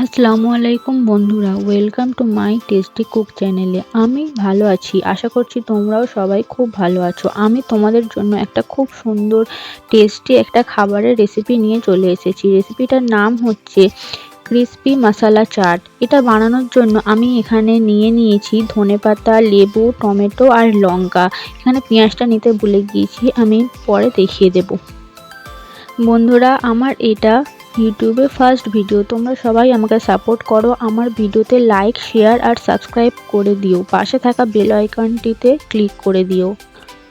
আসসালামু আলাইকুম বন্ধুরা, welcome to my tasty cook চ্যানেলে। আমি ভালো আছি, আশা করছি তোমরাও সবাই খুব ভালো আছো। আমি তোমাদের জন্য একটা খুব সুন্দর টেস্টি একটা খাবারের রেসিপি নিয়ে চলে এসেছি। রেসিপিটার নাম হচ্ছে ক্রিসপি মশালা চাট। এটা বানানোর জন্য আমি এখানে নিয়েছি ধনেপাতা, লেবু, টমেটো আর লঙ্কা। এখানে পেঁয়াজটা নিতে ভুলে গিয়েছি, আমি পরে দেখিয়ে দেব। বন্ধুরা, আমার এটা ইউটিউবে ফার্স্ট ভিডিও। তোমরা সবাই আমাকে সাপোর্ট করো, আমার ভিডিওতে লাইক, শেয়ার আর সাবস্ক্রাইব করে দিও। পাশে থাকা বেল আইকনটিতে ক্লিক করে দিও।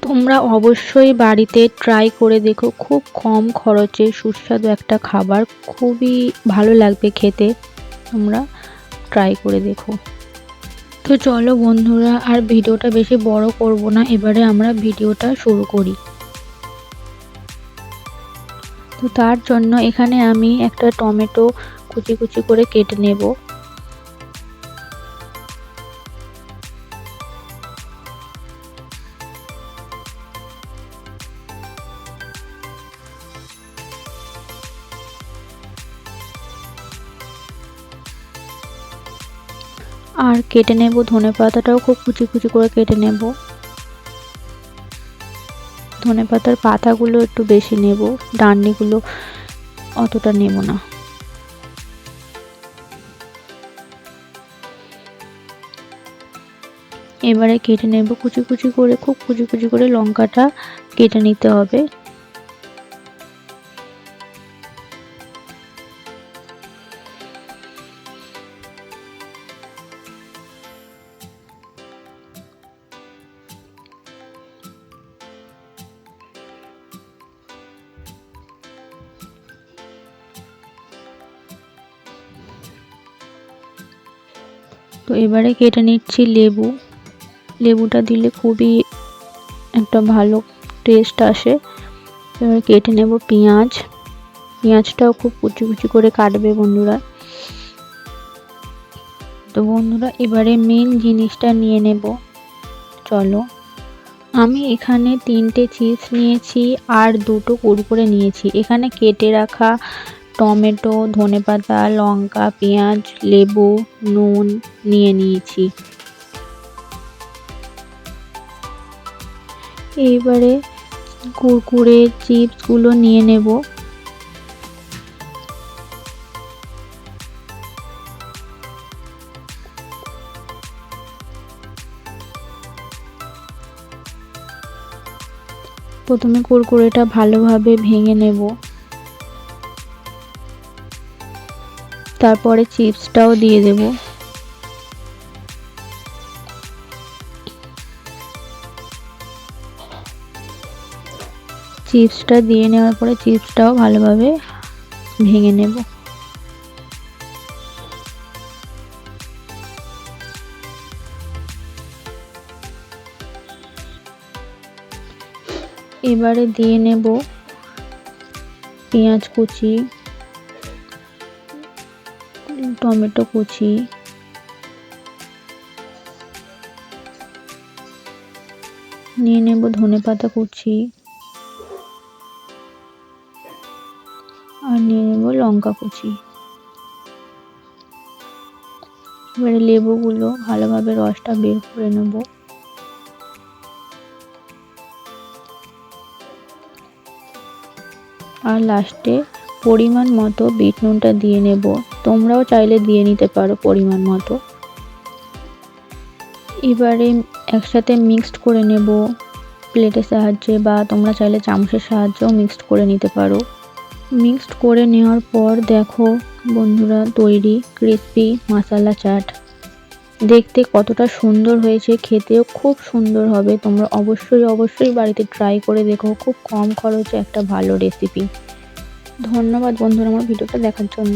তোমরা অবশ্যই বাড়িতে ট্রাই করে দেখো, খুব কম খরচে সুস্বাদু একটা খাবার, খুবই ভালো লাগবে খেতে। তোমরা ট্রাই করে দেখো। তো চলো বন্ধুরা, আর ভিডিওটা বেশি বড় করব না, এবারে আমরা ভিডিওটা শুরু করি। তো তার জন্য এখানে আমি একটা টমেটো কুচি কুচি করে কেটে নেব। আর কেটে নেব ধনেপাতাটাও খুব কুচি কুচি করে কেটে নেব। ধনেপাতার পাতাগুলো একটু বেশি নেব, ডান্ডিগুলো অতটা নেব না। এবারে কেটে নেব কুচি কুচি করে, খুব কুচি কুচি করে লঙ্কাটা কেটে নিতে হবে। তো এবারে কেটে নিচ্ছি লেবু। লেবুটা দিলে খুবই একটা ভালো টেস্ট আসে। এবার কেটে নেব পেঁয়াজ। পেঁয়াজটাও খুব কুচি কুচি করে কাটবে বন্ধুরা। তো বন্ধুরা, এবারে মেন জিনিসটা নিয়ে নেব। চলো, আমি এখানে 3টে চিপস নিয়েছি আর 2টো কুরকুরে নিয়েছি। এখানে কেটে রাখা টমেটো, ধনেপাতা, লঙ্কা, পেঁয়াজ, লেবু, নুন নিয়েছি। এইবারে কুরকুরে চিপসগুলো নিয়ে নেব। প্রথমে কুরকুরেটা ভালোভাবে ভেঙে নেব, তারপরে চিপসটাও দিয়ে দেব। চিপসটা দিয়ে নেওয়ার পরে চিপসটাও ভালোভাবে ভেঙে নেব। এবারে দিয়ে নেব পেঁয়াজ কুচি, টমেটো কুচি, নিয়ে নেব ধনেপাতা কুচি, আর নিয়ে নেব লঙ্কা কুচি। এবারে লেবুগুলো ভালোভাবে রসটা বের করে নেব। আর লাস্টে পরিমাণ মতো বিট নুনটা দিয়ে নেব। তোমরাও চাইলে দিয়ে নিতে পারো পরিমাণ মতো। এবারে একসাথে মিক্সড করে নেব প্লেটের সাহায্যে, বা তোমরা চাইলে চামচের সাহায্যেও মিক্সড করে নিতে পারো। মিক্সড করে নেওয়ার পর দেখো বন্ধুরা, তৈরি ক্রিসপি মশালা চাট। দেখতে কতটা সুন্দর হয়েছে, খেতেও খুব সুন্দর হবে। তোমরা অবশ্যই বাড়িতে ট্রাই করে দেখো, খুব কম খরচে একটা ভালো রেসিপি। ধন্যবাদ বন্ধুরা আমার ভিডিওটা দেখার জন্য।